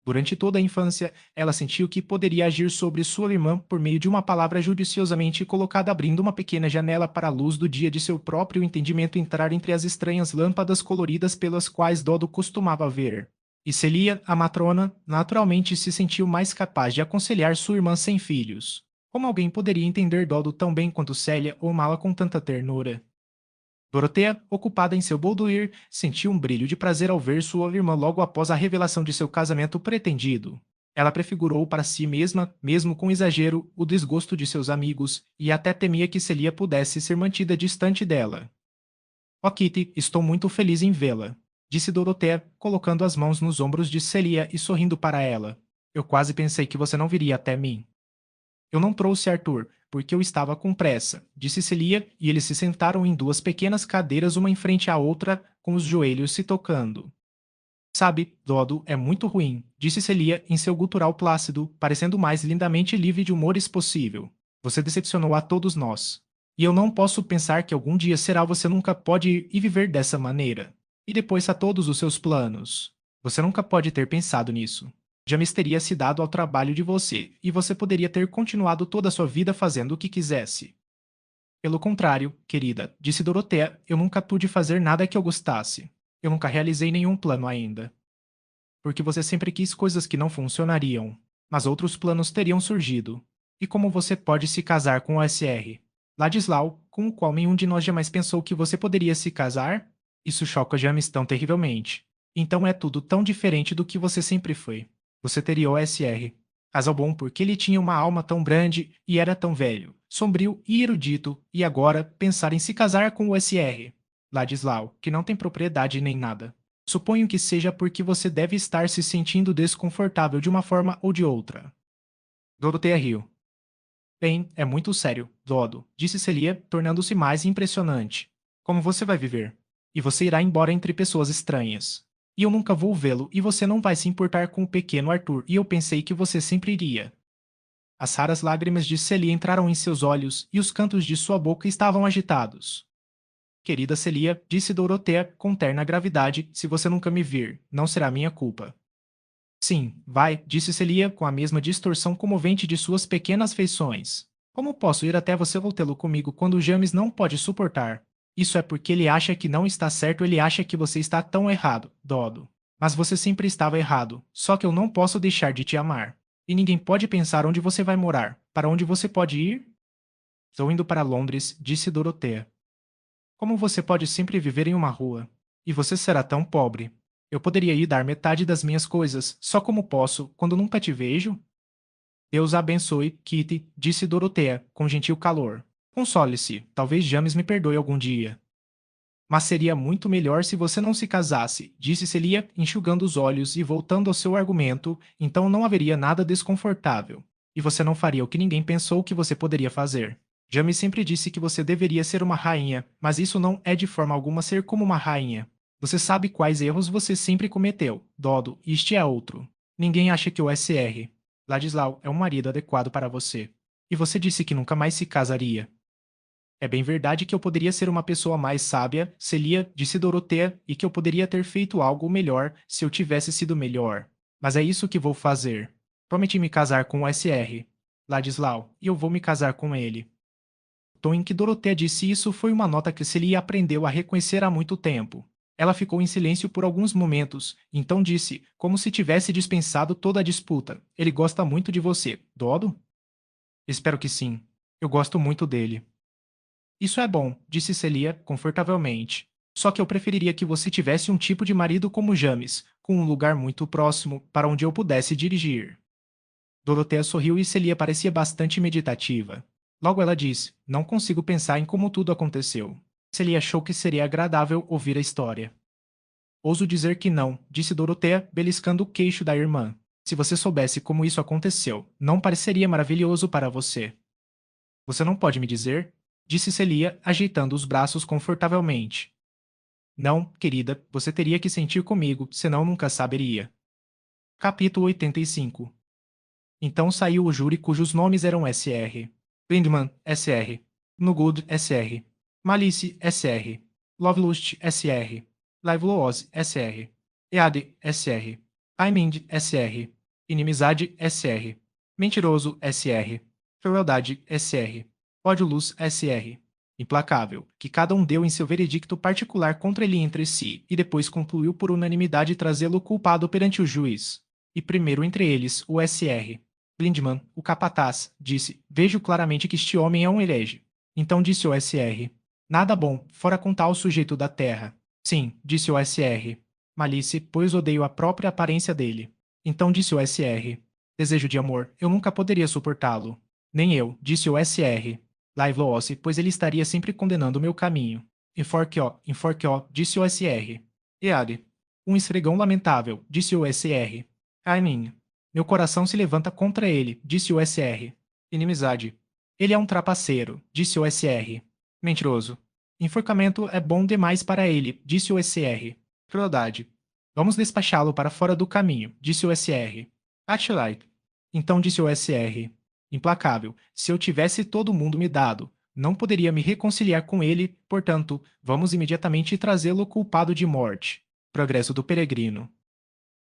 Durante toda a infância, ela sentiu que poderia agir sobre sua irmã por meio de uma palavra judiciosamente colocada abrindo uma pequena janela para a luz do dia de seu próprio entendimento entrar entre as estranhas lâmpadas coloridas pelas quais Dodo costumava ver. E Celia, a matrona, naturalmente se sentiu mais capaz de aconselhar sua irmã sem filhos. Como alguém poderia entender Dodo tão bem quanto Célia ou amá-la com tanta ternura? Dorotea, ocupada em seu boudoir, sentiu um brilho de prazer ao ver sua irmã logo após a revelação de seu casamento pretendido. Ela prefigurou para si mesma, mesmo com exagero, o desgosto de seus amigos e até temia que Celia pudesse ser mantida distante dela. "Ó Kitty, estou muito feliz em vê-la", disse Dorotea, colocando as mãos nos ombros de Celia e sorrindo para ela. "Eu quase pensei que você não viria até mim." "Eu não trouxe Arthur, porque eu estava com pressa", disse Celia, e eles se sentaram em duas pequenas cadeiras uma em frente à outra, com os joelhos se tocando. "Sabe, Dodo é muito ruim", disse Celia em seu gutural plácido, parecendo o mais lindamente livre de humores possível. "Você decepcionou a todos nós. E eu não posso pensar que algum dia será você nunca pode ir e viver dessa maneira. E depois a todos os seus planos. Você nunca pode ter pensado nisso. James teria se dado ao trabalho de você, e você poderia ter continuado toda a sua vida fazendo o que quisesse." "Pelo contrário, querida", disse Dorotea, "eu nunca pude fazer nada que eu gostasse. Eu nunca realizei nenhum plano ainda. Porque você sempre quis coisas que não funcionariam. Mas outros planos teriam surgido. E como você pode se casar com o SR? Ladislau, com o qual nenhum de nós jamais pensou que você poderia se casar? Isso choca James tão terrivelmente. Então é tudo tão diferente do que você sempre foi. Você teria o SR. Casal bom porque ele tinha uma alma tão grande e era tão velho, sombrio e erudito, e agora pensar em se casar com o SR. Ladislau, que não tem propriedade nem nada. Suponho que seja porque você deve estar se sentindo desconfortável de uma forma ou de outra." Dorothea riu. "Bem, é muito sério, Dodo", disse Celia, tornando-se mais impressionante. "Como você vai viver? E você irá embora entre pessoas estranhas. E eu nunca vou vê-lo, e você não vai se importar com o pequeno Arthur, e eu pensei que você sempre iria." As raras lágrimas de Celia entraram em seus olhos, e os cantos de sua boca estavam agitados. "Querida Celia", disse Dorothea com terna gravidade, "se você nunca me vir, não será minha culpa." "Sim, vai", disse Celia com a mesma distorção comovente de suas pequenas feições. "Como posso ir até você voltê-lo comigo quando James não pode suportar? Isso é porque ele acha que não está certo, ele acha que você está tão errado, Dodo. Mas você sempre estava errado, só que eu não posso deixar de te amar. E ninguém pode pensar onde você vai morar, para onde você pode ir?" "Estou indo para Londres", disse Dorothea. "Como você pode sempre viver em uma rua? E você será tão pobre. Eu poderia ir dar metade das minhas coisas, só como posso, quando nunca te vejo?" "Deus a abençoe, Kitty", disse Dorothea, com gentil calor. "Console-se, talvez James me perdoe algum dia." "Mas seria muito melhor se você não se casasse", disse Celia, enxugando os olhos e voltando ao seu argumento, "então não haveria nada desconfortável. E você não faria o que ninguém pensou que você poderia fazer. James sempre disse que você deveria ser uma rainha, mas isso não é de forma alguma ser como uma rainha. Você sabe quais erros você sempre cometeu, Dodo, e este é outro. Ninguém acha que o SR. Ladislau é um marido adequado para você. E você disse que nunca mais se casaria." "É bem verdade que eu poderia ser uma pessoa mais sábia", Celia disse Dorothea, "e que eu poderia ter feito algo melhor se eu tivesse sido melhor. Mas é isso que vou fazer. Prometi me casar com o SR. Ladislau, e eu vou me casar com ele." O tom em que Dorothea disse isso foi uma nota que Celia aprendeu a reconhecer há muito tempo. Ela ficou em silêncio por alguns momentos, então disse, como se tivesse dispensado toda a disputa: "Ele gosta muito de você, Dodo?" "Espero que sim. Eu gosto muito dele." "Isso é bom", disse Celia, confortavelmente. "Só que eu preferiria que você tivesse um tipo de marido como James, com um lugar muito próximo, para onde eu pudesse dirigir." Dorothea sorriu e Celia parecia bastante meditativa. Logo ela disse, "Não consigo pensar em como tudo aconteceu." Celia achou que seria agradável ouvir a história. "Ouso dizer que não", disse Dorothea, beliscando o queixo da irmã. "Se você soubesse como isso aconteceu, não pareceria maravilhoso para você." "Você não pode me dizer?" disse Celia, ajeitando os braços confortavelmente. "Não, querida, você teria que sentir comigo, senão nunca saberia." Capítulo 85. Então saiu o júri cujos nomes eram SR. Lindman, SR. Nugood, SR. Malice, SR. Lovelust, SR. Livelose, SR. Eade, SR. Aiming, SR. Inimizade, SR. Mentiroso, SR. Crueldade, SR. Ódio-luz, SR. Implacável, que cada um deu em seu veredicto particular contra ele entre si, e depois concluiu por unanimidade trazê-lo culpado perante o juiz. E primeiro entre eles, o SR. Blindman, o capataz, disse: Vejo claramente que este homem é um herege. Então disse o SR: Nada bom, fora com tal sujeito da terra. Sim, disse o SR. Malícia, pois odeio a própria aparência dele. Então disse o SR. Desejo de amor, eu nunca poderia suportá-lo. Nem eu, disse o SR. Live-Loose, pois ele estaria sempre condenando o meu caminho. Enforque-o, disse o SR. Eade. Um esfregão lamentável, disse o SR. Aimin. Meu coração se levanta contra ele, disse o SR. Inimizade. Ele é um trapaceiro, disse o SR. Mentiroso. Enforcamento é bom demais para ele, disse o SR. Crueldade. Vamos despachá-lo para fora do caminho, disse o SR. Atchlight. Então disse o SR. Implacável. Se eu tivesse todo mundo me dado, não poderia me reconciliar com ele, portanto, vamos imediatamente trazê-lo culpado de morte. Progresso do peregrino.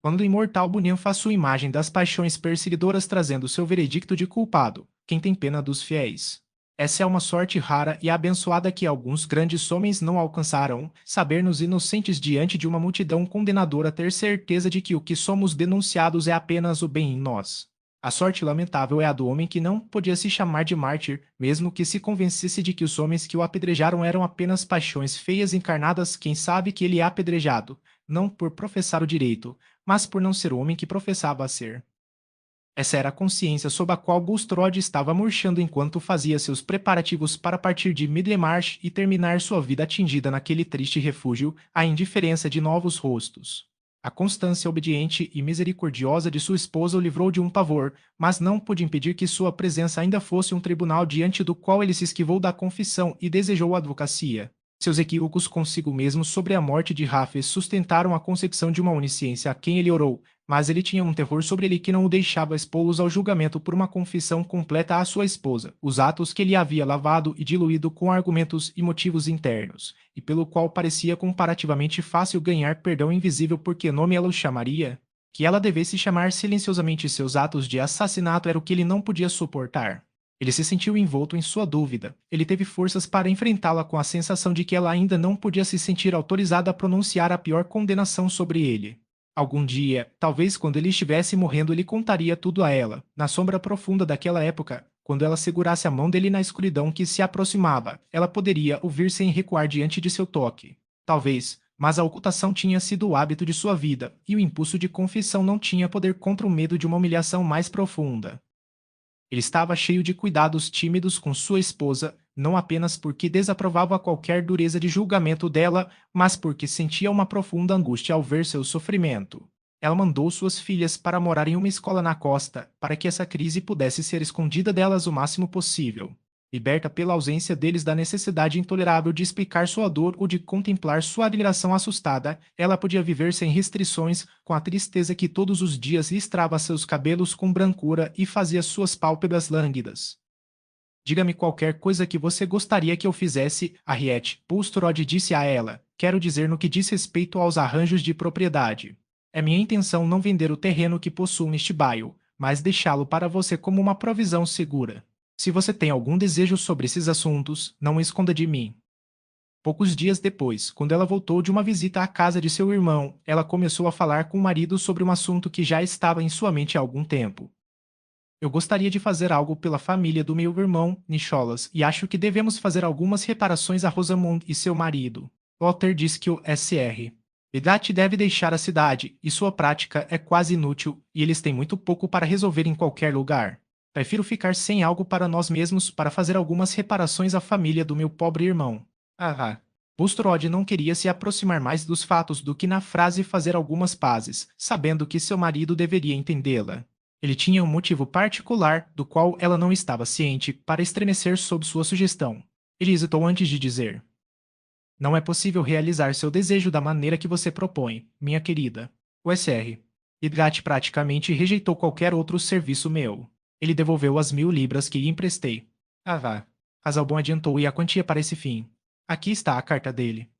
Quando o imortal Bunyan faz sua imagem das paixões perseguidoras trazendo seu veredicto de culpado, quem tem pena dos fiéis? Essa é uma sorte rara e abençoada que alguns grandes homens não alcançarão, saber-nos inocentes diante de uma multidão condenadora ter certeza de que o que somos denunciados é apenas o bem em nós. A sorte lamentável é a do homem que não podia se chamar de mártir, mesmo que se convencesse de que os homens que o apedrejaram eram apenas paixões feias encarnadas. Quem sabe que ele é apedrejado, não por professar o direito, mas por não ser o homem que professava ser. Essa era a consciência sob a qual Bulstrode estava murchando enquanto fazia seus preparativos para partir de Middlemarch e terminar sua vida atingida naquele triste refúgio, a indiferença de novos rostos. A constância obediente e misericordiosa de sua esposa o livrou de um pavor, mas não pôde impedir que sua presença ainda fosse um tribunal diante do qual ele se esquivou da confissão e desejou a advocacia. Seus equívocos consigo mesmo sobre a morte de Rafes sustentaram a concepção de uma onisciência a quem ele orou, mas ele tinha um terror sobre ele que não o deixava expô-los ao julgamento por uma confissão completa à sua esposa, os atos que ele havia lavado e diluído com argumentos e motivos internos, e pelo qual parecia comparativamente fácil ganhar perdão invisível. Por que nome ela o chamaria? Que ela devesse chamar silenciosamente seus atos de assassinato era o que ele não podia suportar. Ele se sentiu envolto em sua dúvida. Ele teve forças para enfrentá-la com a sensação de que ela ainda não podia se sentir autorizada a pronunciar a pior condenação sobre ele. Algum dia, talvez quando ele estivesse morrendo, ele contaria tudo a ela, na sombra profunda daquela época, quando ela segurasse a mão dele na escuridão que se aproximava, ela poderia ouvir sem recuar diante de seu toque. Talvez, mas a ocultação tinha sido o hábito de sua vida, e o impulso de confissão não tinha poder contra o medo de uma humilhação mais profunda. Ele estava cheio de cuidados tímidos com sua esposa, não apenas porque desaprovava qualquer dureza de julgamento dela, mas porque sentia uma profunda angústia ao ver seu sofrimento. Ela mandou suas filhas para morar em uma escola na costa, para que essa crise pudesse ser escondida delas o máximo possível. Liberta pela ausência deles da necessidade intolerável de explicar sua dor ou de contemplar sua admiração assustada, ela podia viver sem restrições, com a tristeza que todos os dias listrava seus cabelos com brancura e fazia suas pálpebras lânguidas. Diga-me qualquer coisa que você gostaria que eu fizesse, Harriet, Bulstrode disse a ela, quero dizer no que diz respeito aos arranjos de propriedade. É minha intenção não vender o terreno que possuo neste bairro, mas deixá-lo para você como uma provisão segura. Se você tem algum desejo sobre esses assuntos, não o esconda de mim. Poucos dias depois, quando ela voltou de uma visita à casa de seu irmão, ela começou a falar com o marido sobre um assunto que já estava em sua mente há algum tempo. Eu gostaria de fazer algo pela família do meu irmão, Nicholas, e acho que devemos fazer algumas reparações a Rosamund e seu marido. Walter disse que o Sr. Bedrat deve deixar a cidade, e sua prática é quase inútil, e eles têm muito pouco para resolver em qualquer lugar. Prefiro ficar sem algo para nós mesmos para fazer algumas reparações à família do meu pobre irmão. Ah. Bulstrode não queria se aproximar mais dos fatos do que na frase fazer algumas pazes, sabendo que seu marido deveria entendê-la. Ele tinha um motivo particular, do qual ela não estava ciente, para estremecer sob sua sugestão. Ele hesitou antes de dizer: Não é possível realizar seu desejo da maneira que você propõe, minha querida. O Sr. Idgat praticamente rejeitou qualquer outro serviço meu. Ele devolveu as 1000 libras que lhe emprestei. Vá. Casalbon adiantou-e a quantia para esse fim. Aqui está a carta dele.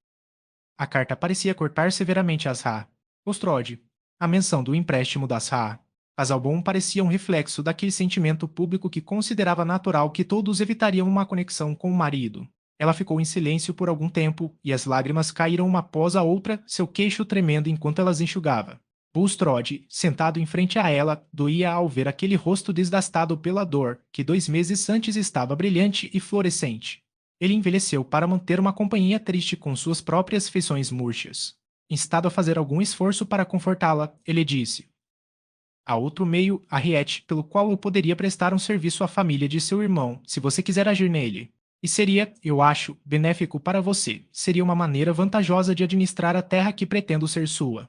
A carta parecia cortar severamente as Ra. Bulstrode. A menção do empréstimo das Ra. Casal bom parecia um reflexo daquele sentimento público que considerava natural que todos evitariam uma conexão com o marido. Ela ficou em silêncio por algum tempo, e as lágrimas caíram uma após a outra, seu queixo tremendo enquanto elas enxugava. Bulstrode, sentado em frente a ela, doía ao ver aquele rosto desgastado pela dor, que 2 meses antes estava brilhante e florescente. Ele envelheceu para manter uma companhia triste com suas próprias feições murchas. Instado a fazer algum esforço para confortá-la, ele disse: há outro meio, Harriet, pelo qual eu poderia prestar um serviço à família de seu irmão, se você quiser agir nele. E seria, eu acho, benéfico para você. Seria uma maneira vantajosa de administrar a terra que pretendo ser sua.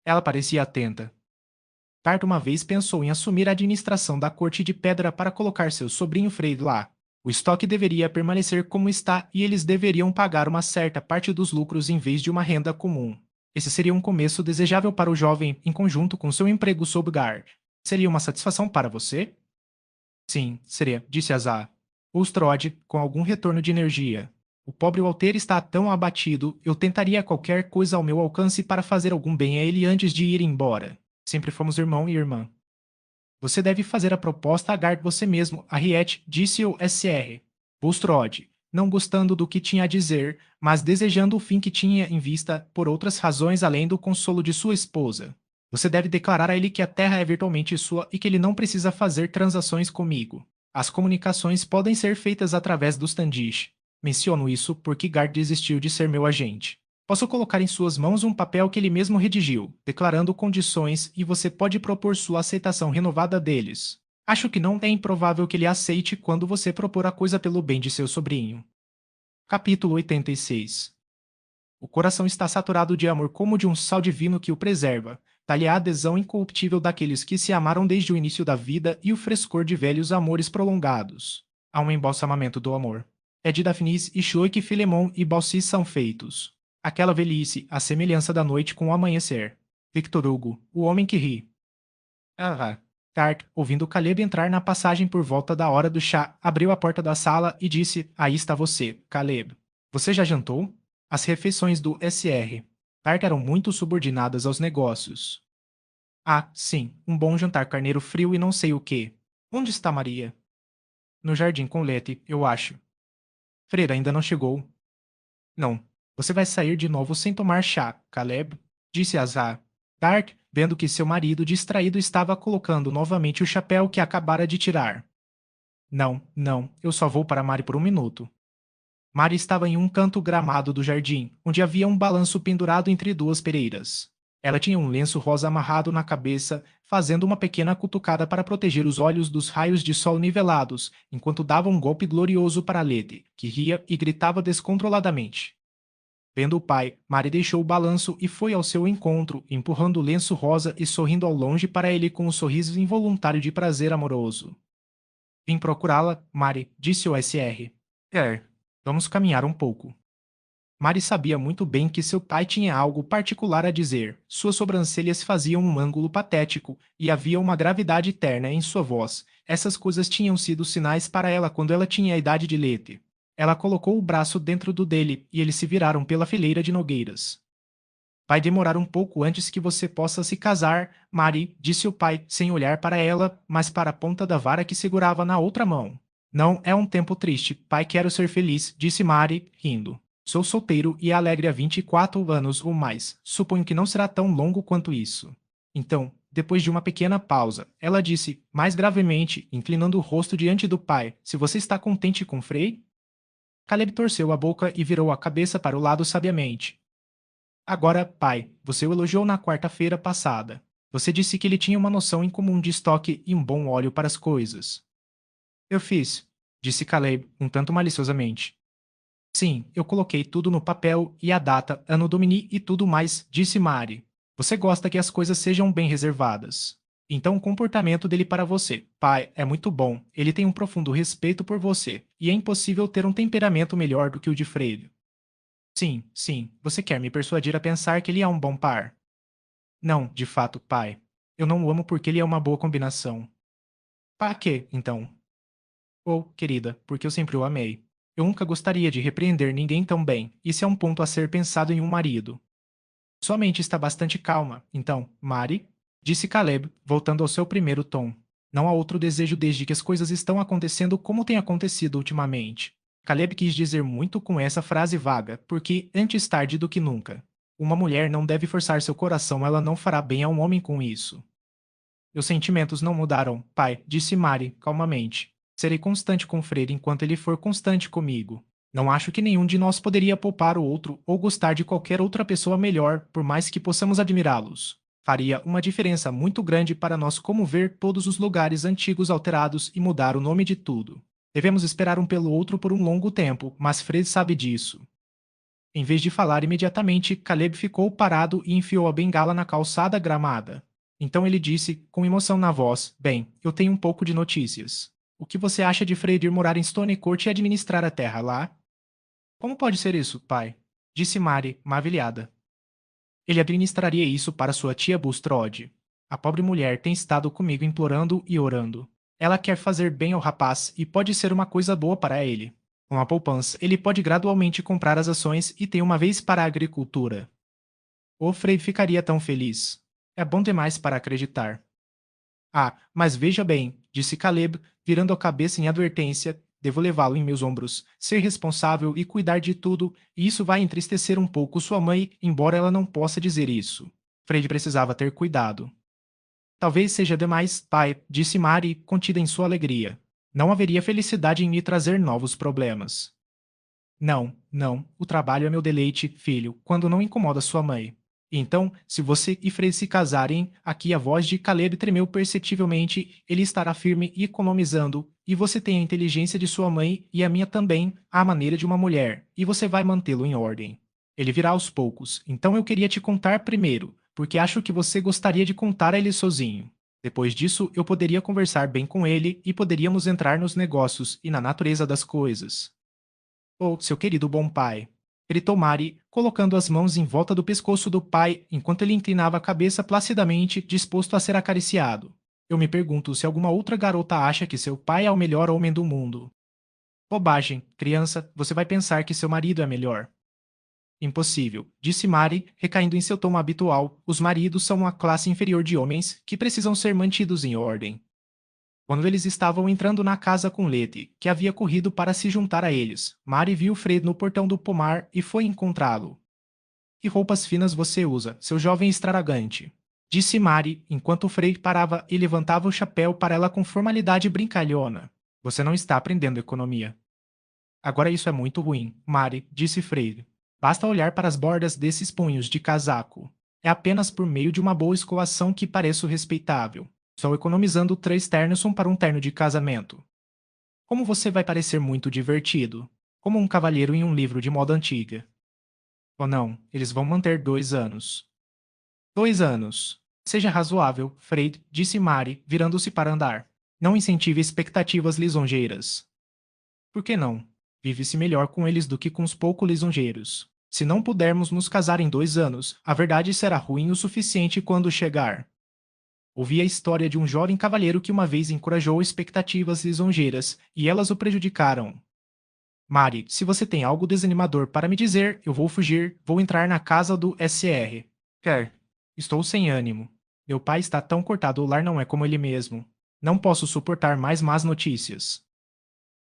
Ela parecia atenta. Tart uma vez pensou em assumir a administração da corte de pedra para colocar seu sobrinho Frei lá. O estoque deveria permanecer como está e eles deveriam pagar uma certa parte dos lucros em vez de uma renda comum. Esse seria um começo desejável para o jovem em conjunto com seu emprego sob Guard. Seria uma satisfação para você? Sim, seria, disse Azar. Bulstrode, com algum retorno de energia. O pobre Walter está tão abatido, eu tentaria qualquer coisa ao meu alcance para fazer algum bem a ele antes de ir embora. Sempre fomos irmão e irmã. Você deve fazer a proposta a Gard você mesmo, Harriet, disse o SR. Bulstrode, não gostando do que tinha a dizer, mas desejando o fim que tinha em vista por outras razões além do consolo de sua esposa. Você deve declarar a ele que a terra é virtualmente sua e que ele não precisa fazer transações comigo. As comunicações podem ser feitas através dos Tandish. Menciono isso porque Gard desistiu de ser meu agente. Posso colocar em suas mãos um papel que ele mesmo redigiu, declarando condições, e você pode propor sua aceitação renovada deles. Acho que não é improvável que ele aceite quando você propor a coisa pelo bem de seu sobrinho. Capítulo 86. O coração está saturado de amor como de um sal divino que o preserva. Tal é a adesão incorruptível daqueles que se amaram desde o início da vida e o frescor de velhos amores prolongados. Há um embalsamamento do amor. É de Daphnis e Choique Filemon e Balsis são feitos. Aquela velhice, a semelhança da noite com o amanhecer. Victor Hugo, o homem que ri. Ah. Tart, ouvindo Caleb entrar na passagem por volta da hora do chá, abriu a porta da sala e disse: aí está você, Caleb. Você já jantou? As refeições do SR. Tart eram muito subordinadas aos negócios. Ah, sim, um bom jantar carneiro frio e não sei o quê. Onde está Maria? No jardim com Letty, eu acho. Freira ainda não chegou. Não. Você vai sair de novo sem tomar chá, Caleb, disse Azar. Tart, vendo que seu marido distraído estava colocando novamente o chapéu que acabara de tirar. Não, não, eu só vou para Mari por um minuto. Mari estava em um canto gramado do jardim, onde havia um balanço pendurado entre duas pereiras. Ela tinha um lenço rosa amarrado na cabeça, fazendo uma pequena cutucada para proteger os olhos dos raios de sol nivelados, enquanto dava um golpe glorioso para Lede, que ria e gritava descontroladamente. Vendo o pai, Mari deixou o balanço e foi ao seu encontro, empurrando o lenço rosa e sorrindo ao longe para ele com um sorriso involuntário de prazer amoroso. Vim procurá-la, Mari, disse o SR. Vamos caminhar um pouco. Mari sabia muito bem que seu pai tinha algo particular a dizer. Suas sobrancelhas faziam um ângulo patético, e havia uma gravidade terna em sua voz. Essas coisas tinham sido sinais para ela quando ela tinha a idade de Letty. Ela colocou o braço dentro do dele, e eles se viraram pela fileira de nogueiras. Vai demorar um pouco antes que você possa se casar, Mari, disse o pai, sem olhar para ela, mas para a ponta da vara que segurava na outra mão. Não é um tempo triste, pai, quero ser feliz, disse Mari, rindo. Sou solteiro e alegre há 24 anos ou mais. Suponho que não será tão longo quanto isso. Então, depois de uma pequena pausa, ela disse, mais gravemente, inclinando o rosto diante do pai, se você está contente com Frei? Caleb torceu a boca e virou a cabeça para o lado sabiamente. Agora, pai, você o elogiou na quarta-feira passada. Você disse que ele tinha uma noção incomum de estoque e um bom óleo para as coisas. Eu fiz, disse Caleb, um tanto maliciosamente. Sim, eu coloquei tudo no papel e a data, ano domini e tudo mais, disse Mari. Você gosta que as coisas sejam bem reservadas. Então o comportamento dele para você, pai, é muito bom. Ele tem um profundo respeito por você, e é impossível ter um temperamento melhor do que o de Freire. Sim, sim, você quer me persuadir a pensar que ele é um bom par. Não, de fato, pai. Eu não o amo porque ele é uma boa combinação. Para quê, então? Oh, querida, porque eu sempre o amei. Eu nunca gostaria de repreender ninguém tão bem. Isso é um ponto a ser pensado em um marido. Sua mente está bastante calma, então, Mari, disse Caleb, voltando ao seu primeiro tom. Não há outro desejo desde que as coisas estão acontecendo como tem acontecido ultimamente. Caleb quis dizer muito com essa frase vaga, porque antes tarde do que nunca. Uma mulher não deve forçar seu coração, ela não fará bem a um homem com isso. Meus sentimentos não mudaram, pai, disse Mari, calmamente. Serei constante com Freire enquanto ele for constante comigo. Não acho que nenhum de nós poderia poupar o outro ou gostar de qualquer outra pessoa melhor, por mais que possamos admirá-los. Faria uma diferença muito grande para nós como ver todos os lugares antigos alterados e mudar o nome de tudo. Devemos esperar um pelo outro por um longo tempo, mas Fred sabe disso. Em vez de falar imediatamente, Caleb ficou parado e enfiou a bengala na calçada gramada. Então ele disse, com emoção na voz: Bem, eu tenho um pouco de notícias. O que você acha de Fred ir morar em Stone Court e administrar a terra lá? Como pode ser isso, pai? Disse Mary, maravilhada. Ele administraria isso para sua tia Bulstrode. A pobre mulher tem estado comigo implorando e orando. Ela quer fazer bem ao rapaz e pode ser uma coisa boa para ele. Com a poupança, ele pode gradualmente comprar as ações e tem uma vez para a agricultura. O Frei ficaria tão feliz. É bom demais para acreditar. Ah, mas veja bem, disse Caleb, virando a cabeça em advertência, devo levá-lo em meus ombros, ser responsável e cuidar de tudo, e isso vai entristecer um pouco sua mãe, embora ela não possa dizer isso. Fred precisava ter cuidado. Talvez seja demais, pai, disse Mary, contida em sua alegria. Não haveria felicidade em me trazer novos problemas. Não, não, o trabalho é meu deleite, filho, quando não incomoda sua mãe. Então, se você e Frei se casarem, aqui a voz de Caleb tremeu perceptivelmente, ele estará firme e economizando, e você tem a inteligência de sua mãe e a minha também, à maneira de uma mulher, e você vai mantê-lo em ordem. Ele virá aos poucos, então eu queria te contar primeiro, porque acho que você gostaria de contar a ele sozinho. Depois disso, eu poderia conversar bem com ele e poderíamos entrar nos negócios e na natureza das coisas. Oh, seu querido bom pai! Gritou Mari, colocando as mãos em volta do pescoço do pai enquanto ele inclinava a cabeça placidamente, disposto a ser acariciado. Eu me pergunto se alguma outra garota acha que seu pai é o melhor homem do mundo. Bobagem, criança, você vai pensar que seu marido é melhor. Impossível, disse Mari, recaindo em seu tom habitual. Os maridos são uma classe inferior de homens que precisam ser mantidos em ordem. Quando eles estavam entrando na casa com Letty, que havia corrido para se juntar a eles, Mary viu Fred no portão do pomar e foi encontrá-lo. Que roupas finas você usa, seu jovem extravagante? Disse Mary, enquanto Fred parava e levantava o chapéu para ela com formalidade brincalhona. Você não está aprendendo economia. Agora isso é muito ruim, Mary, disse Fred. Basta olhar para as bordas desses punhos de casaco. É apenas por meio de uma boa escovação que pareço respeitável. Estou economizando 3 ternos para um terno de casamento. Como você vai parecer muito divertido. Como um cavalheiro em um livro de moda antiga. Ou não, eles vão manter 2 anos. 2 anos. Seja razoável, Fred, disse Mary, virando-se para andar. Não incentive expectativas lisonjeiras. Por que não? Vive-se melhor com eles do que com os pouco lisonjeiros. Se não pudermos nos casar em 2 anos, a verdade será ruim o suficiente quando chegar. Ouvi a história de um jovem cavalheiro que uma vez encorajou expectativas lisonjeiras, e elas o prejudicaram. Mari, se você tem algo desanimador para me dizer, eu vou fugir, vou entrar na casa do SR. Quer? Estou sem ânimo. Meu pai está tão cortado, o lar não é como ele mesmo. Não posso suportar mais más notícias.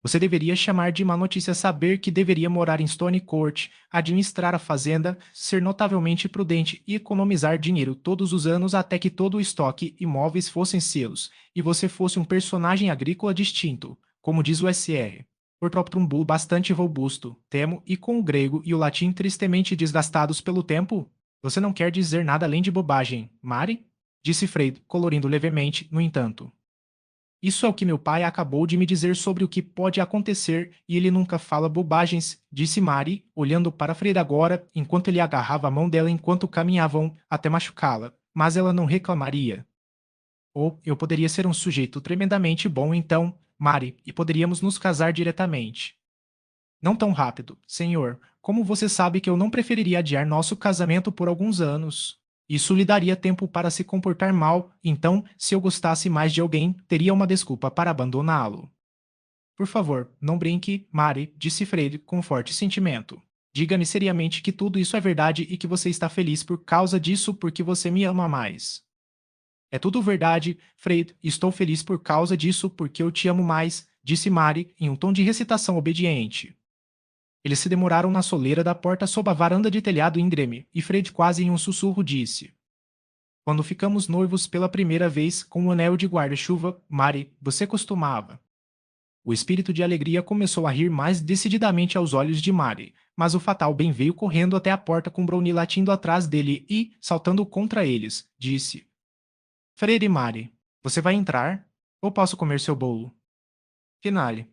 Você deveria chamar de má notícia saber que deveria morar em Stone Court, administrar a fazenda, ser notavelmente prudente e economizar dinheiro todos os anos até que todo o estoque imóveis fossem seus, e você fosse um personagem agrícola distinto, como diz o SR. Por próprio um bull bastante robusto, temo, e com o grego e o latim tristemente desgastados pelo tempo? Você não quer dizer nada além de bobagem, Mari? Disse Freud, colorindo levemente, no entanto. Isso é o que meu pai acabou de me dizer sobre o que pode acontecer e ele nunca fala bobagens, disse Mari, olhando para Freda agora, enquanto ele agarrava a mão dela enquanto caminhavam até machucá-la. Mas ela não reclamaria. Ou eu poderia ser um sujeito tremendamente bom então, Mari, e poderíamos nos casar diretamente. Não tão rápido, senhor. Como você sabe que eu não preferiria adiar nosso casamento por alguns anos? Isso lhe daria tempo para se comportar mal, então, se eu gostasse mais de alguém, teria uma desculpa para abandoná-lo. Por favor, não brinque, Mari, disse Fred com forte sentimento. Diga-me seriamente que tudo isso é verdade e que você está feliz por causa disso porque você me ama mais. É tudo verdade, Fred, e estou feliz por causa disso porque eu te amo mais, disse Mari, em um tom de recitação obediente. Eles se demoraram na soleira da porta sob a varanda de telhado íngreme, e Fred quase em um sussurro disse: Quando ficamos noivos pela primeira vez com o anel de guarda-chuva, Mari, você costumava. O espírito de alegria começou a rir mais decididamente aos olhos de Mari, mas o fatal bem veio correndo até a porta com Brownie latindo atrás dele e, saltando contra eles, disse: Freire Mari, você vai entrar? Ou posso comer seu bolo? Finale.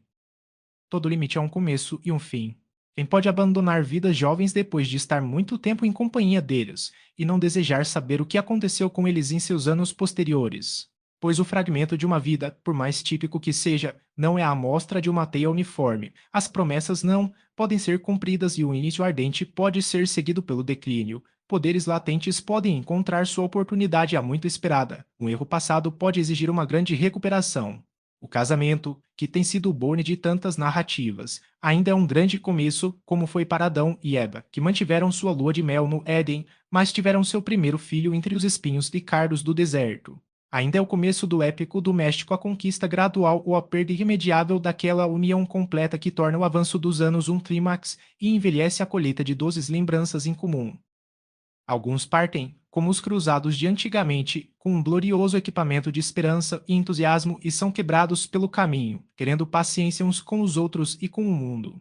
Todo limite é um começo e um fim. Quem pode abandonar vidas jovens depois de estar muito tempo em companhia deles, e não desejar saber o que aconteceu com eles em seus anos posteriores? Pois o fragmento de uma vida, por mais típico que seja, não é a amostra de uma teia uniforme. As promessas não podem ser cumpridas e o início ardente pode ser seguido pelo declínio. Poderes latentes podem encontrar sua oportunidade há muito esperada. Um erro passado pode exigir uma grande recuperação. O casamento, que tem sido o bone de tantas narrativas, ainda é um grande começo, como foi para Adão e Eva, que mantiveram sua lua de mel no Éden, mas tiveram seu primeiro filho entre os espinhos de cardos do deserto. Ainda é o começo do épico doméstico, a conquista gradual ou a perda irremediável daquela união completa que torna o avanço dos anos um clímax e envelhece a colheita de doces lembranças em comum. Alguns partem, como os cruzados de antigamente, com um glorioso equipamento de esperança e entusiasmo e são quebrados pelo caminho, querendo paciência uns com os outros e com o mundo.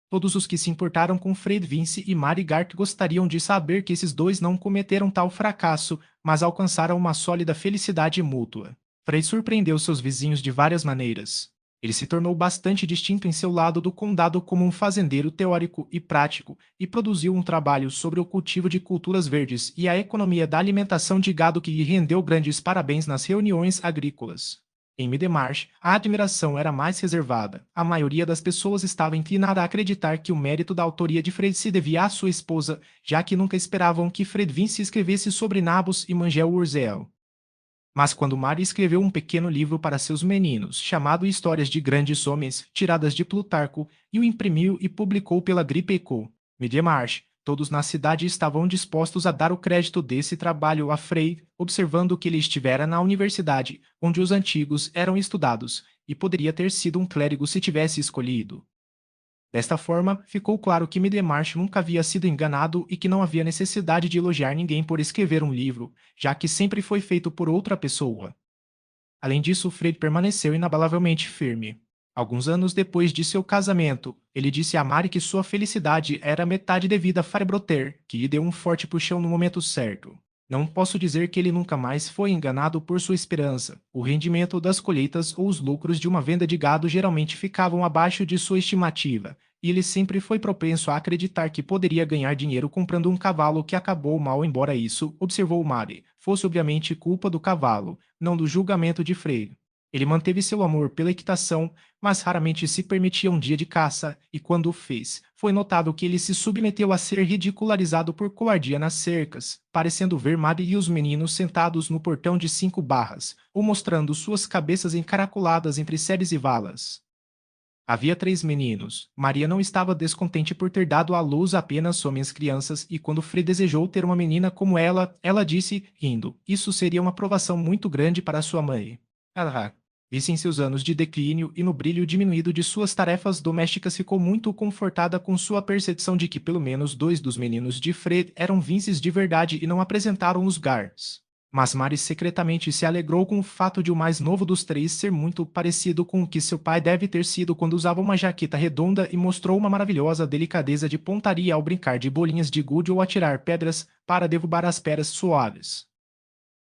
Todos os que se importaram com Fred Vince e Mary Gart gostariam de saber que esses dois não cometeram tal fracasso, mas alcançaram uma sólida felicidade mútua. Fred surpreendeu seus vizinhos de várias maneiras. Ele se tornou bastante distinto em seu lado do condado como um fazendeiro teórico e prático, e produziu um trabalho sobre o cultivo de culturas verdes e a economia da alimentação de gado que lhe rendeu grandes parabéns nas reuniões agrícolas. Em Middlemarch, a admiração era mais reservada. A maioria das pessoas estava inclinada a acreditar que o mérito da autoria de Fred se devia à sua esposa, já que nunca esperavam que Fred Vince escrevesse sobre Nabos e Mangel Urzel. Mas quando Mary escreveu um pequeno livro para seus meninos, chamado Histórias de Grandes Homens, tiradas de Plutarco, e o imprimiu e publicou pela Gripe Eco, Middlemarch, todos na cidade estavam dispostos a dar o crédito desse trabalho a Frey, observando que ele estivera na universidade, onde os antigos eram estudados, e poderia ter sido um clérigo se tivesse escolhido. Desta forma, ficou claro que Middlemarch nunca havia sido enganado e que não havia necessidade de elogiar ninguém por escrever um livro, já que sempre foi feito por outra pessoa. Além disso, Fred permaneceu inabalavelmente firme. Alguns anos depois de seu casamento, ele disse a Mary que sua felicidade era metade devida a Firebroter, que lhe deu um forte puxão no momento certo. Não posso dizer que ele nunca mais foi enganado por sua esperança. O rendimento das colheitas ou os lucros de uma venda de gado geralmente ficavam abaixo de sua estimativa, e ele sempre foi propenso a acreditar que poderia ganhar dinheiro comprando um cavalo que acabou mal, embora isso, observou Mary, fosse obviamente culpa do cavalo, não do julgamento de Frey. Ele manteve seu amor pela equitação, mas raramente se permitia um dia de caça, e quando o fez, foi notável que ele se submeteu a ser ridicularizado por covardia nas cercas, parecendo ver Mary e os meninos sentados no portão de 5 barras, ou mostrando suas cabeças encaracoladas entre sebes e valas. Havia 3 meninos. Maria não estava descontente por ter dado à luz apenas homens crianças, e quando Frei desejou ter uma menina como ela disse, rindo, isso seria uma provação muito grande para sua mãe. Ah, visse em seus anos de declínio e no brilho diminuído de suas tarefas domésticas ficou muito confortada com sua percepção de que pelo menos 2 dos meninos de Fred eram Vinces de verdade e não apresentaram os Gars. Mas Mary secretamente se alegrou com o fato de o mais novo dos 3 ser muito parecido com o que seu pai deve ter sido quando usava uma jaqueta redonda e mostrou uma maravilhosa delicadeza de pontaria ao brincar de bolinhas de gude ou atirar pedras para derrubar as pedras suaves.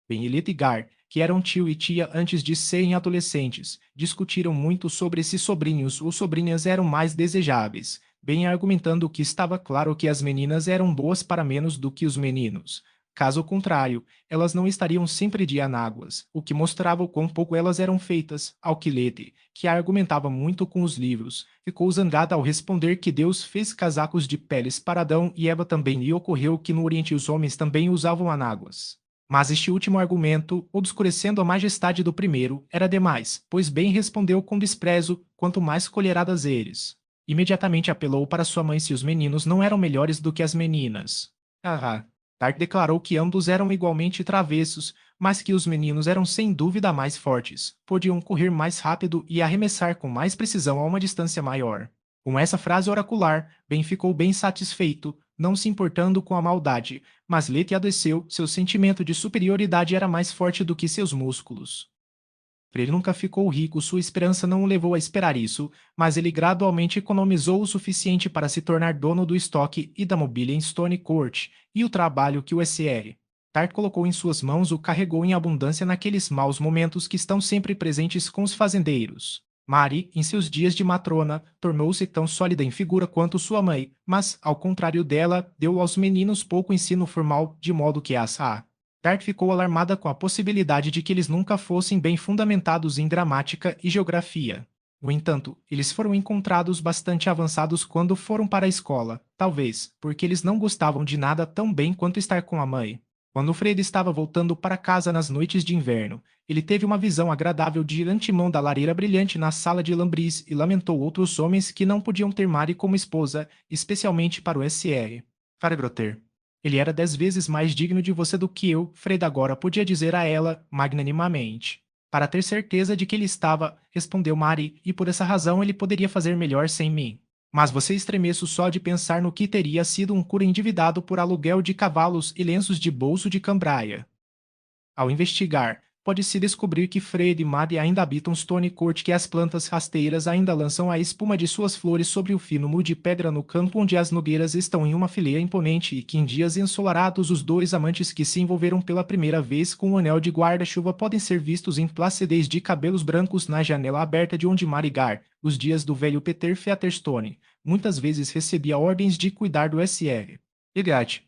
Benelete e Gar, que eram tio e tia antes de serem adolescentes, discutiram muito sobre se sobrinhos ou sobrinhas eram mais desejáveis, bem argumentando que estava claro que as meninas eram boas para menos do que os meninos. Caso contrário, elas não estariam sempre de anáguas, o que mostrava o quão pouco elas eram feitas. Alquilete, que argumentava muito com os livros, ficou zangada ao responder que Deus fez casacos de peles para Adão e Eva também lhe ocorreu que no Oriente os homens também usavam anáguas. Mas este último argumento, obscurecendo a majestade do primeiro, era demais, pois bem respondeu com desprezo, quanto mais colheradas eles. Imediatamente apelou para sua mãe se os meninos não eram melhores do que as meninas. Haha. Tark declarou que ambos eram igualmente travessos, mas que os meninos eram sem dúvida mais fortes, podiam correr mais rápido e arremessar com mais precisão a uma distância maior. Com essa frase oracular, Ben ficou bem satisfeito, não se importando com a maldade, mas Letty adoeceu, seu sentimento de superioridade era mais forte do que seus músculos. Ele nunca ficou rico, sua esperança não o levou a esperar isso, mas ele gradualmente economizou o suficiente para se tornar dono do estoque e da mobília em Stone Court, e o trabalho que o SR. Tart colocou em suas mãos o carregou em abundância naqueles maus momentos que estão sempre presentes com os fazendeiros. Mary, em seus dias de matrona, tornou-se tão sólida em figura quanto sua mãe, mas, ao contrário dela, deu aos meninos pouco ensino formal, de modo que as Tart ficou alarmada com a possibilidade de que eles nunca fossem bem fundamentados em gramática e geografia. No entanto, eles foram encontrados bastante avançados quando foram para a escola, talvez porque eles não gostavam de nada tão bem quanto estar com a mãe. Quando Fred estava voltando para casa nas noites de inverno, ele teve uma visão agradável de antemão da lareira brilhante na sala de lambris e lamentou outros homens que não podiam ter Mary como esposa, especialmente para o SR. Fargroter. Ele era 10 vezes mais digno de você do que eu, Fred agora podia dizer a ela, magnanimamente. Para ter certeza de que ele estava, respondeu Mary, e por essa razão ele poderia fazer melhor sem mim. Mas você estremeço só de pensar no que teria sido um cura endividado por aluguel de cavalos e lenços de bolso de cambraia. Ao investigar, pode-se descobrir que Fred e Maddie ainda habitam Stone Court, que as plantas rasteiras ainda lançam a espuma de suas flores sobre o fino mu de pedra no campo onde as nogueiras estão em uma fileira imponente e que em dias ensolarados os dois amantes que se envolveram pela primeira vez com um anel de guarda-chuva podem ser vistos em placidez de cabelos brancos na janela aberta de onde Marigar, os dias do velho Peter Featherstone, muitas vezes recebia ordens de cuidar do SR. Ligate.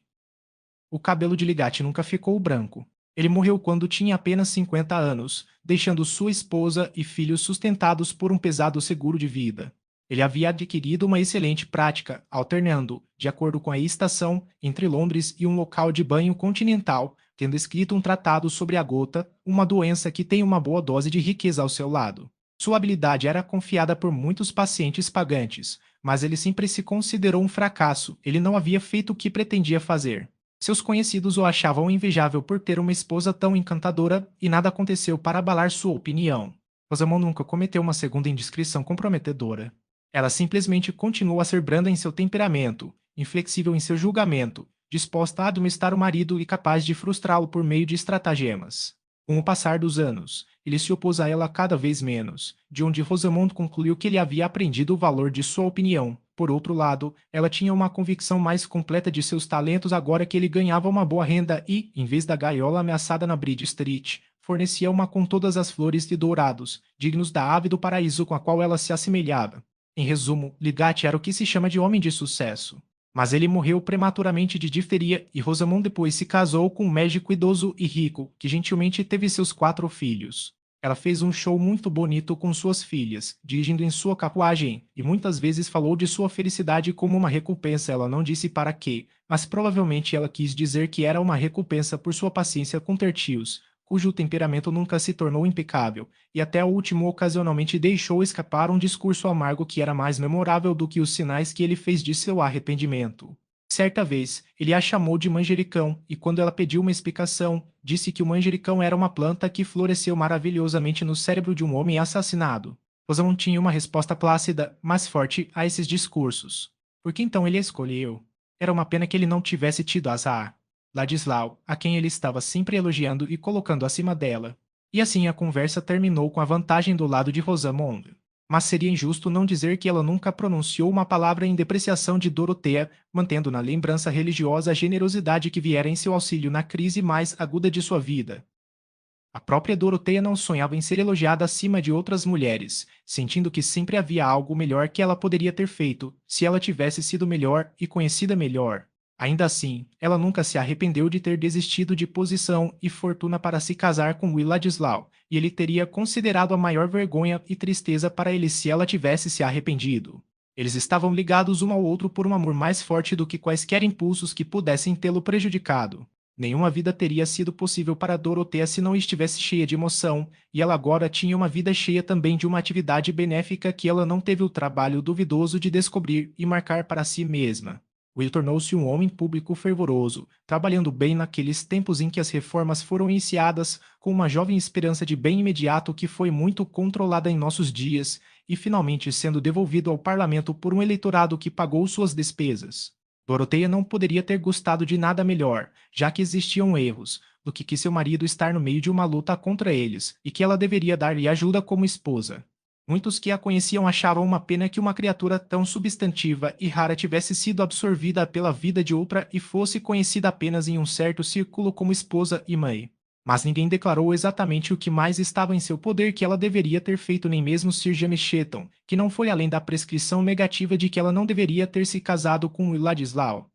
O cabelo de Ligate nunca ficou branco. Ele morreu quando tinha apenas 50 anos, deixando sua esposa e filhos sustentados por um pesado seguro de vida. Ele havia adquirido uma excelente prática, alternando, de acordo com a estação, entre Londres e um local de banho continental, tendo escrito um tratado sobre a gota, uma doença que tem uma boa dose de riqueza ao seu lado. Sua habilidade era confiada por muitos pacientes pagantes, mas ele sempre se considerou um fracasso, ele não havia feito o que pretendia fazer. Seus conhecidos o achavam invejável por ter uma esposa tão encantadora, e nada aconteceu para abalar sua opinião. Rosamond nunca cometeu uma segunda indiscrição comprometedora. Ela simplesmente continuou a ser branda em seu temperamento, inflexível em seu julgamento, disposta a admoestar o marido e capaz de frustrá-lo por meio de estratagemas. Com o passar dos anos, ele se opôs a ela cada vez menos, de onde Rosamond concluiu que ele havia aprendido o valor de sua opinião. Por outro lado, ela tinha uma convicção mais completa de seus talentos agora que ele ganhava uma boa renda e, em vez da gaiola ameaçada na Bridge Street, fornecia uma com todas as flores e dourados, dignos da ave do paraíso com a qual ela se assemelhava. Em resumo, Ligate era o que se chama de homem de sucesso. Mas ele morreu prematuramente de difteria e Rosamond depois se casou com um médico idoso e rico, que gentilmente teve seus 4 filhos. Ela fez um show muito bonito com suas filhas, dirigindo em sua carruagem, e muitas vezes falou de sua felicidade como uma recompensa. Ela não disse para quê, mas provavelmente ela quis dizer que era uma recompensa por sua paciência com Tertius, cujo temperamento nunca se tornou impecável, e até o último ocasionalmente deixou escapar um discurso amargo que era mais memorável do que os sinais que ele fez de seu arrependimento. Certa vez, ele a chamou de manjericão, e quando ela pediu uma explicação, disse que o manjericão era uma planta que floresceu maravilhosamente no cérebro de um homem assassinado. Rosamond tinha uma resposta plácida, mas forte, a esses discursos. Por que então ele a escolheu? Era uma pena que ele não tivesse tido azar. Ladislau, a quem ele estava sempre elogiando e colocando acima dela. E assim a conversa terminou com a vantagem do lado de Rosamond. Mas seria injusto não dizer que ela nunca pronunciou uma palavra em depreciação de Dorothea, mantendo na lembrança religiosa a generosidade que viera em seu auxílio na crise mais aguda de sua vida. A própria Dorothea não sonhava em ser elogiada acima de outras mulheres, sentindo que sempre havia algo melhor que ela poderia ter feito, se ela tivesse sido melhor e conhecida melhor. Ainda assim, ela nunca se arrependeu de ter desistido de posição e fortuna para se casar com Will Ladislau, e ele teria considerado a maior vergonha e tristeza para ele se ela tivesse se arrependido. Eles estavam ligados um ao outro por um amor mais forte do que quaisquer impulsos que pudessem tê-lo prejudicado. Nenhuma vida teria sido possível para Doroteia se não estivesse cheia de emoção, e ela agora tinha uma vida cheia também de uma atividade benéfica que ela não teve o trabalho duvidoso de descobrir e marcar para si mesma. Will tornou-se um homem público fervoroso, trabalhando bem naqueles tempos em que as reformas foram iniciadas, com uma jovem esperança de bem imediato que foi muito controlada em nossos dias, e finalmente sendo devolvido ao parlamento por um eleitorado que pagou suas despesas. Doroteia não poderia ter gostado de nada melhor, já que existiam erros, do que seu marido estar no meio de uma luta contra eles, e que ela deveria dar-lhe ajuda como esposa. Muitos que a conheciam achavam uma pena que uma criatura tão substantiva e rara tivesse sido absorvida pela vida de outra e fosse conhecida apenas em um certo círculo como esposa e mãe. Mas ninguém declarou exatamente o que mais estava em seu poder que ela deveria ter feito, nem mesmo Sir James Chetton, que não foi além da prescrição negativa de que ela não deveria ter se casado com Ladislau.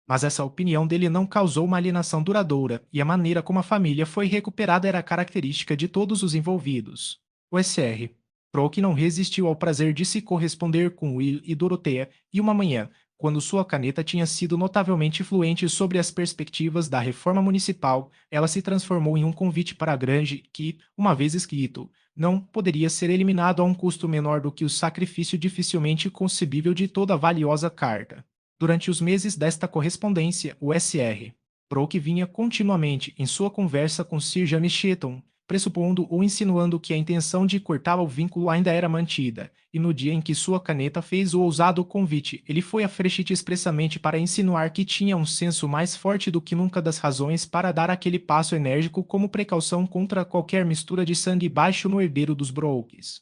Mas essa opinião dele não causou uma alienação duradoura, e a maneira como a família foi recuperada era característica de todos os envolvidos. O Sr. Brooke não resistiu ao prazer de se corresponder com Will e Dorothea, e uma manhã, quando sua caneta tinha sido notavelmente fluente sobre as perspectivas da reforma municipal, ela se transformou em um convite para a Grange que, uma vez escrito, não poderia ser eliminado a um custo menor do que o sacrifício dificilmente concebível de toda a valiosa carta. Durante os meses desta correspondência, o Sr. Brooke vinha continuamente em sua conversa com Sir James Chetton, pressupondo ou insinuando que a intenção de cortar o vínculo ainda era mantida, e no dia em que sua caneta fez o ousado convite, ele foi a Frechette expressamente para insinuar que tinha um senso mais forte do que nunca das razões para dar aquele passo enérgico como precaução contra qualquer mistura de sangue baixo no herdeiro dos Brookes.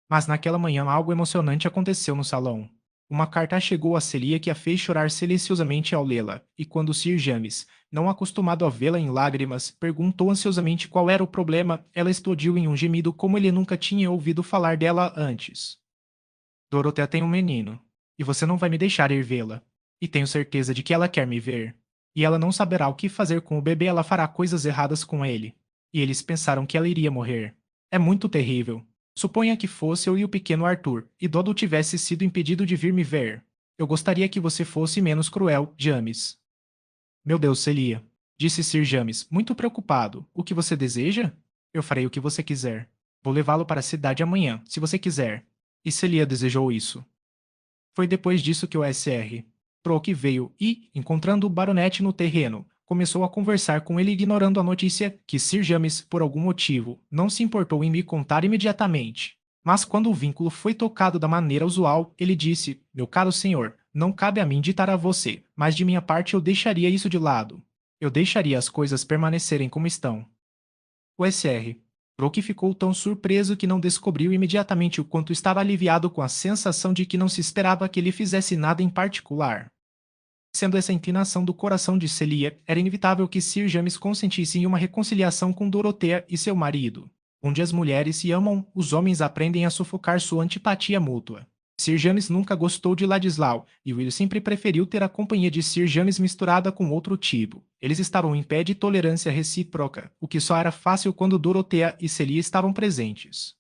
Mas naquela manhã algo emocionante aconteceu no salão. Uma carta chegou a Celia que a fez chorar silenciosamente ao lê-la, e quando Sir James, não acostumado a vê-la em lágrimas, perguntou ansiosamente qual era o problema, ela explodiu em um gemido como ele nunca tinha ouvido falar dela antes. Dorothea tem um menino, e você não vai me deixar ir vê-la. E tenho certeza de que ela quer me ver. E ela não saberá o que fazer com o bebê, ela fará coisas erradas com ele. E eles pensaram que ela iria morrer. É muito terrível. Suponha que fosse eu e o pequeno Arthur, e Dodo tivesse sido impedido de vir me ver. Eu gostaria que você fosse menos cruel, James. Meu Deus, Celia, disse Sir James, muito preocupado. O que você deseja? Eu farei o que você quiser. Vou levá-lo para a cidade amanhã, se você quiser. E Celia desejou isso. Foi depois disso que o Sr. Brooke veio e, encontrando o baronete no terreno, começou a conversar com ele ignorando a notícia que Sir James, por algum motivo, não se importou em me contar imediatamente. Mas quando o vínculo foi tocado da maneira usual, ele disse, meu caro senhor, não cabe a mim ditar a você, mas de minha parte eu deixaria isso de lado. Eu deixaria as coisas permanecerem como estão. O Sr. Brooke ficou tão surpreso que não descobriu imediatamente o quanto estava aliviado com a sensação de que não se esperava que ele fizesse nada em particular. Sendo essa inclinação do coração de Celia, era inevitável que Sir James consentisse em uma reconciliação com Dorothea e seu marido. Onde as mulheres se amam, os homens aprendem a sufocar sua antipatia mútua. Sir James nunca gostou de Ladislau, e Will sempre preferiu ter a companhia de Sir James misturada com outro tipo. Eles estavam em pé de tolerância recíproca, o que só era fácil quando Dorothea e Celia estavam presentes.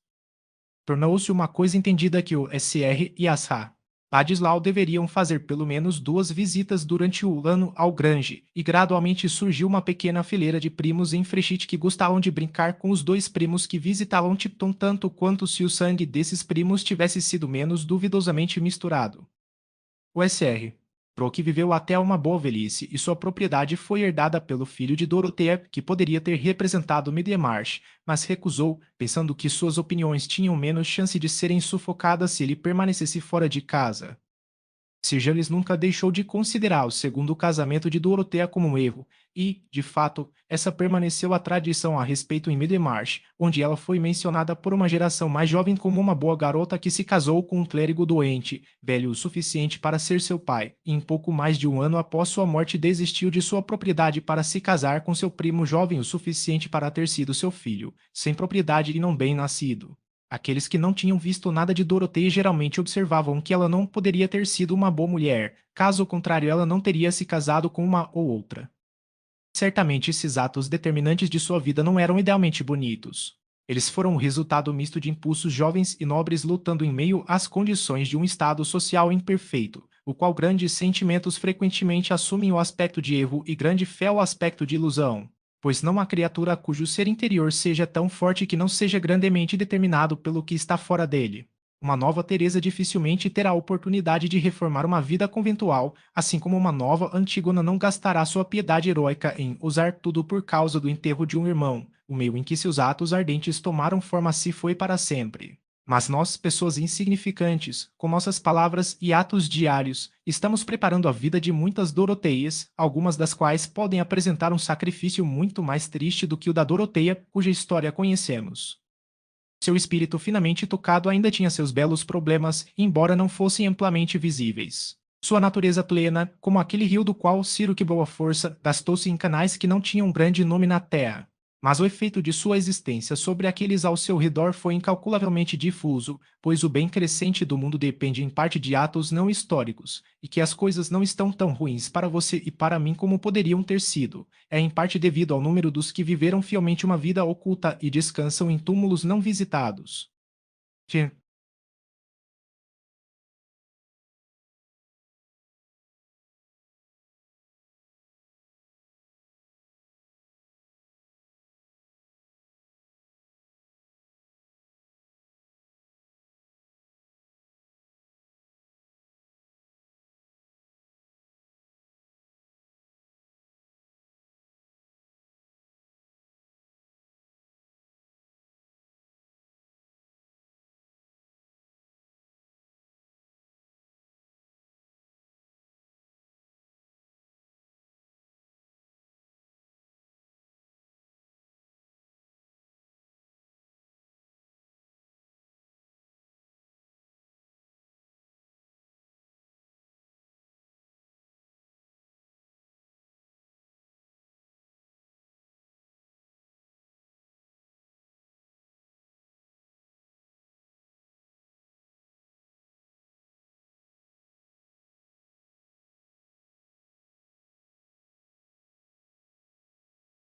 Tornou-se uma coisa entendida que o Sr. e Asha Ladislau deveriam fazer pelo menos 2 visitas durante o ano ao Grange, e gradualmente surgiu uma pequena fileira de primos em Frechette que gostavam de brincar com os 2 primos que visitavam Tipton tanto quanto se o sangue desses primos tivesse sido menos duvidosamente misturado. O Sr. Brooke viveu até uma boa velhice e sua propriedade foi herdada pelo filho de Dorothea, que poderia ter representado Middlemarch, mas recusou, pensando que suas opiniões tinham menos chance de serem sufocadas se ele permanecesse fora de casa. Sir James nunca deixou de considerar o segundo casamento de Dorothea como um erro, e, de fato, essa permaneceu a tradição a respeito em Middlemarch, onde ela foi mencionada por uma geração mais jovem como uma boa garota que se casou com um clérigo doente, velho o suficiente para ser seu pai, e em pouco mais de um ano após sua morte desistiu de sua propriedade para se casar com seu primo jovem o suficiente para ter sido seu filho, sem propriedade e não bem nascido. Aqueles que não tinham visto nada de Dorothea geralmente observavam que ela não poderia ter sido uma boa mulher, caso contrário ela não teria se casado com uma ou outra. Certamente esses atos determinantes de sua vida não eram idealmente bonitos. Eles foram o resultado misto de impulsos jovens e nobres lutando em meio às condições de um estado social imperfeito, o qual grandes sentimentos frequentemente assumem o aspecto de erro e grande fé o aspecto de ilusão. Pois não há criatura cujo ser interior seja tão forte que não seja grandemente determinado pelo que está fora dele. Uma nova Teresa dificilmente terá a oportunidade de reformar uma vida conventual, assim como uma nova Antígona não gastará sua piedade heróica em usar tudo por causa do enterro de um irmão. O meio em que seus atos ardentes tomaram forma se foi para sempre. Mas nós, pessoas insignificantes, com nossas palavras e atos diários, estamos preparando a vida de muitas Doroteias, algumas das quais podem apresentar um sacrifício muito mais triste do que o da Doroteia, cuja história conhecemos. Seu espírito finamente tocado ainda tinha seus belos problemas, embora não fossem amplamente visíveis. Sua natureza plena, como aquele rio do qual Ciro que boa força, gastou-se em canais que não tinham grande nome na terra. Mas o efeito de sua existência sobre aqueles ao seu redor foi incalculavelmente difuso, pois o bem crescente do mundo depende em parte de atos não históricos, e que as coisas não estão tão ruins para você e para mim como poderiam ter sido, é em parte devido ao número dos que viveram fielmente uma vida oculta e descansam em túmulos não visitados.